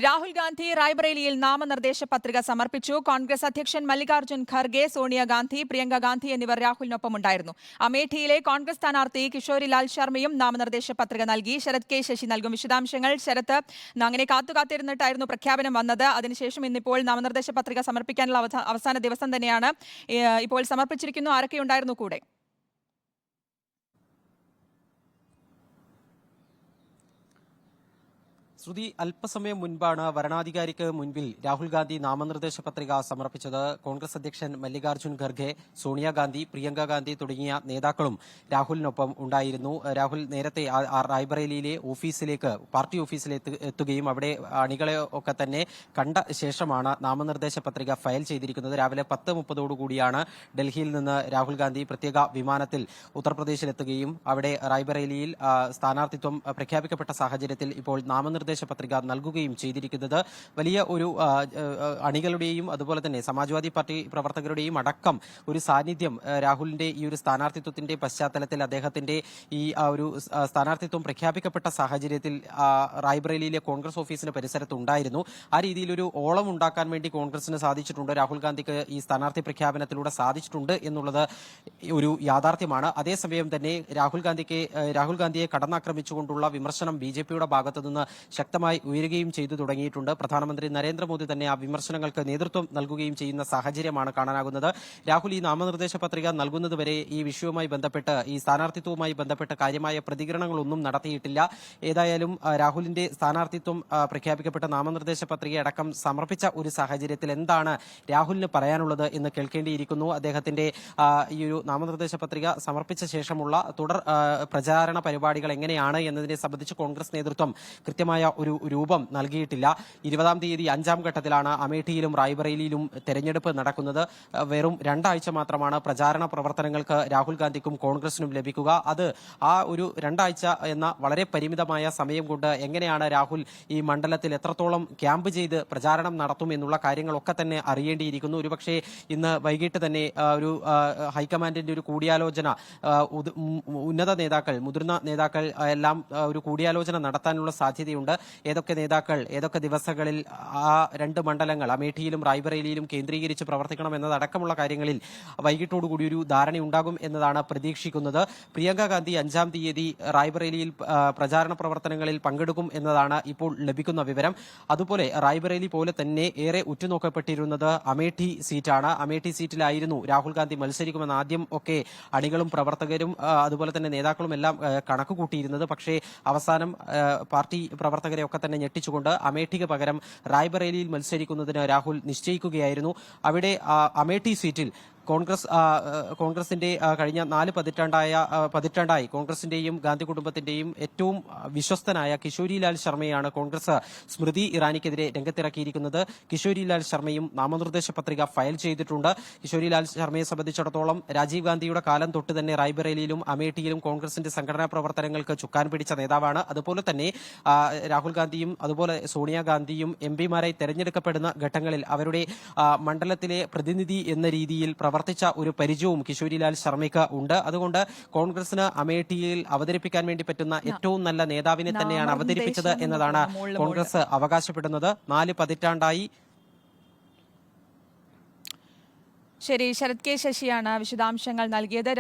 രാഹുൽ ഗാന്ധി റായ്ബറേലിയിൽ നാമനിർദ്ദേശ പത്രിക സമർപ്പിച്ചു. കോൺഗ്രസ് അധ്യക്ഷൻ മല്ലികാർജ്ജുൻ ഖർഗെ, സോണിയാഗാന്ധി, പ്രിയങ്ക ഗാന്ധി എന്നിവർ രാഹുലിനൊപ്പമുണ്ടായിരുന്നു. അമേഠിയിലെ കോൺഗ്രസ് സ്ഥാനാർത്ഥി കിഷോരിലാൽ ശർമ്മയും നാമനിർദ്ദേശ പത്രിക നൽകി. ശരത് കെ ശശി നൽകും വിശദാംശങ്ങൾ. ശരത്ത്, അങ്ങനെ കാത്തുകാത്തിരുന്നിട്ടായിരുന്നു പ്രഖ്യാപനം വന്നത്. അതിനുശേഷം ഇന്നിപ്പോൾ നാമനിർദ്ദേശ പത്രിക സമർപ്പിക്കാനുള്ള അവസാന ദിവസം തന്നെയാണ്. ഇപ്പോൾ സമർപ്പിച്ചിരിക്കുന്നു. ആരൊക്കെയുണ്ടായിരുന്നു കൂടെ? ശ്രുതി, അല്പസമയം മുൻപാണ് വരണാധികാരിക്ക് മുൻപിൽ രാഹുൽ ഗാന്ധി നാമനിർദ്ദേശ പത്രിക സമർപ്പിച്ചത്. കോൺഗ്രസ് അധ്യക്ഷൻ മല്ലികാർജ്ജുൻ ഖർഗെ, സോണിയാഗാന്ധി, പ്രിയങ്ക ഗാന്ധി തുടങ്ങിയ നേതാക്കളും രാഹുലിനൊപ്പം ഉണ്ടായിരുന്നു. രാഹുൽ നേരത്തെ റായ്ബറേലിയിലെ പാർട്ടി ഓഫീസിലേക്ക് എത്തുകയും അവിടെ അണികളെ ഒക്കെ തന്നെ കണ്ട ശേഷമാണ് നാമനിർദ്ദേശ പത്രിക ഫയൽ ചെയ്തിരിക്കുന്നത്. രാവിലെ 10:30 ഡൽഹിയിൽ നിന്ന് രാഹുൽ ഗാന്ധി പ്രത്യേക വിമാനത്തിൽ ഉത്തർപ്രദേശിലെത്തുകയും അവിടെ റായ്ബറേലിയിൽ സ്ഥാനാർത്ഥിത്വം പ്രഖ്യാപിക്കപ്പെട്ട സാഹചര്യത്തിൽ ഇപ്പോൾ നാമനിർദ്ദേശ പത്രിക നൽകുകയും ചെയ്തിരിക്കുന്നത്. വലിയ ഒരു അണികളുടെയും അതുപോലെ തന്നെ സമാജ്വാദി പാർട്ടി പ്രവർത്തകരുടെയും അടക്കം ഒരു സാന്നിധ്യം രാഹുലിന്റെ ഈ ഒരു സ്ഥാനാർത്ഥിത്വത്തിന്റെ പശ്ചാത്തലത്തിൽ, അദ്ദേഹത്തിന്റെ ഈ ഒരു സ്ഥാനാർത്ഥിത്വം പ്രഖ്യാപിക്കപ്പെട്ട സാഹചര്യത്തിൽ റായ്ബറേലിയിലെ കോൺഗ്രസ് ഓഫീസിന് പരിസരത്ത് ഉണ്ടായിരുന്നു. ആ രീതിയിലൊരു ഓളം ഉണ്ടാക്കാൻ വേണ്ടി കോൺഗ്രസിന് സാധിച്ചിട്ടുണ്ട്. രാഹുൽ ഗാന്ധിക്ക് ഈ സ്ഥാനാർത്ഥി പ്രഖ്യാപനത്തിലൂടെ സാധിച്ചിട്ടുണ്ട് എന്നുള്ളത് ഒരു യാഥാർത്ഥ്യമാണ്. അതേസമയം തന്നെ രാഹുൽ ഗാന്ധിയെ കടന്നാക്രമിച്ചുകൊണ്ടുള്ള വിമർശനം ബിജെപിയുടെ ഭാഗത്തുനിന്ന് ശക്തമായി ഉയരുകയും ചെയ്തു തുടങ്ങിയിട്ടുണ്ട്. പ്രധാനമന്ത്രി നരേന്ദ്രമോദി തന്നെ ആ വിമർശനങ്ങൾക്ക് നേതൃത്വം നൽകുകയും ചെയ്യുന്ന സാഹചര്യമാണ് കാണാനാകുന്നത്. രാഹുൽ ഈ നാമനിർദ്ദേശ പത്രിക നൽകുന്നതുവരെ ഈ വിഷയവുമായി ബന്ധപ്പെട്ട്, ഈ സ്ഥാനാർത്ഥിത്വവുമായി ബന്ധപ്പെട്ട് കാര്യമായ പ്രതികരണങ്ങളൊന്നും നടത്തിയിട്ടില്ല. ഏതായാലും രാഹുലിന്റെ സ്ഥാനാർത്ഥിത്വം പ്രഖ്യാപിക്കപ്പെട്ട നാമനിർദ്ദേശ പത്രിക അടക്കം സമർപ്പിച്ച ഒരു സാഹചര്യത്തിൽ എന്താണ് രാഹുലിന് പറയാനുള്ളത് എന്ന് കേൾക്കേണ്ടിയിരിക്കുന്നു. അദ്ദേഹത്തിന്റെ ഈ ഒരു നാമനിർദ്ദേശ പത്രിക സമർപ്പിച്ച ശേഷമുള്ള തുടർ പ്രചാരണ പരിപാടികൾ എങ്ങനെയാണ് എന്നതിനെ സംബന്ധിച്ച് കോൺഗ്രസ് നേതൃത്വം കൃത്യമായ ഒരു രൂപം നൽകിയിട്ടില്ല. 20-ാം തീയതി 5ാം ഘട്ടത്തിലാണ് അമേഠിയിലും റായ്ബറേലിയിലും തെരഞ്ഞെടുപ്പ് നടക്കുന്നത്. വെറും 2 ആഴ്ച മാത്രമാണ് പ്രചാരണ പ്രവർത്തനങ്ങൾക്ക് രാഹുൽ ഗാന്ധിക്കും കോൺഗ്രസിനും ലഭിക്കുക. അത് ആ ഒരു 2 ആഴ്ച എന്ന വളരെ പരിമിതമായ സമയം കൊണ്ട് എങ്ങനെയാണ് രാഹുൽ ഈ മണ്ഡലത്തിൽ എത്രത്തോളം ക്യാമ്പ് ചെയ്ത് പ്രചാരണം നടത്തും എന്നുള്ള കാര്യങ്ങളൊക്കെ തന്നെ അറിയേണ്ടിയിരിക്കുന്നു. ഒരുപക്ഷെ ഇന്ന് വൈകിട്ട് തന്നെ ഒരു ഹൈക്കമാൻഡിന്റെ ഒരു കൂടിയാലോചന, ഉന്നത നേതാക്കൾ, മുതിർന്ന നേതാക്കൾ എല്ലാം ഒരു കൂടിയാലോചന നടത്താനുള്ള സാധ്യതയുണ്ട്. ഏതൊക്കെ നേതാക്കൾ ഏതൊക്കെ ദിവസങ്ങളിൽ ആ 2 മണ്ഡലങ്ങൾ അമേഠിയിലും റായ്ബറേലിയിലും കേന്ദ്രീകരിച്ച് പ്രവർത്തിക്കണം എന്നതടക്കമുള്ള കാര്യങ്ങളിൽ വൈകിട്ടോടുകൂടി ഒരു ധാരണയുണ്ടാകും എന്നതാണ് പ്രതീക്ഷിക്കുന്നത്. പ്രിയങ്ക ഗാന്ധി 5ാം തീയതി റായ്ബറേലിയിൽ പ്രചാരണ പ്രവർത്തനങ്ങളിൽ പങ്കെടുക്കും എന്നതാണ് ഇപ്പോൾ ലഭിക്കുന്ന വിവരം. അതുപോലെ റായ്ബറേലി പോലെ തന്നെ ഏറെ ഉറ്റുനോക്കപ്പെട്ടിരുന്നത് അമേഠി സീറ്റാണ്. അമേഠി സീറ്റിലായിരുന്നു രാഹുൽ ഗാന്ധി മത്സരിക്കുമെന്ന് ആദ്യം ഒക്കെ അണികളും പ്രവർത്തകരും അതുപോലെ തന്നെ നേതാക്കളും എല്ലാം കണക്ക് കൂട്ടിയിരുന്നത്. പക്ഷേ അവസാനം പാർട്ടി പ്രവർത്തകരെ ഒക്കെ തന്നെ ഞെട്ടിച്ചുകൊണ്ട് അമേഠിക്ക് പകരം റായ്ബറേലിയിൽ മത്സരിക്കുന്നതിന് രാഹുൽ നിശ്ചയിക്കുകയായിരുന്നു. അവിടെ അമേഠി സീറ്റിൽ കോൺഗ്രസിന്റെ കഴിഞ്ഞ 4 പതിറ്റാണ്ടായി കോൺഗ്രസിന്റെയും ഗാന്ധി കുടുംബത്തിന്റെയും ഏറ്റവും വിശ്വസ്തനായ കിഷോരിലാൽ ശർമ്മയാണ് കോൺഗ്രസ് സ്മൃതി ഇറാനിക്കെതിരെ രംഗത്തിറക്കിയിരിക്കുന്നത്. കിഷോരിലാൽ ശർമ്മയും നാമനിർദ്ദേശ പത്രിക ഫയൽ ചെയ്തിട്ടുണ്ട്. കിഷോരിലാൽ ശർമ്മയെ സംബന്ധിച്ചിടത്തോളം രാജീവ് ഗാന്ധിയുടെ കാലം തൊട്ട് തന്നെ റായ്ബറേലിയിലും അമേഠിയിലും കോൺഗ്രസിന്റെ സംഘടനാ പ്രവർത്തനങ്ങൾക്ക് ചുക്കാൻ പിടിച്ച നേതാവാണ്. അതുപോലെ തന്നെ രാഹുൽ ഗാന്ധിയും അതുപോലെ സോണിയാഗാന്ധിയും എംപിമാരായി തെരഞ്ഞെടുക്കപ്പെടുന്ന ഘട്ടങ്ങളിൽ അവരുടെ മണ്ഡലത്തിലെ പ്രതിനിധി എന്ന രീതിയിൽ പ്രവർത്തിച്ച ഒരു പരിചയവും കിഷോരിലാൽ ശർമ്മയ്ക്ക് ഉണ്ട്. അതുകൊണ്ട് കോൺഗ്രസിന് അമേഠിയിൽ അവതരിപ്പിക്കാൻ വേണ്ടി പറ്റുന്ന ഏറ്റവും നല്ല നേതാവിനെ തന്നെയാണ് അവതരിപ്പിച്ചത് എന്നതാണ് കോൺഗ്രസ് അവകാശപ്പെടുന്നത്. 4 പതിറ്റാണ്ടായി. ശരി, ശരത് കെ ശശിയാണ് വിശദാംശങ്ങൾ നൽകിയത്.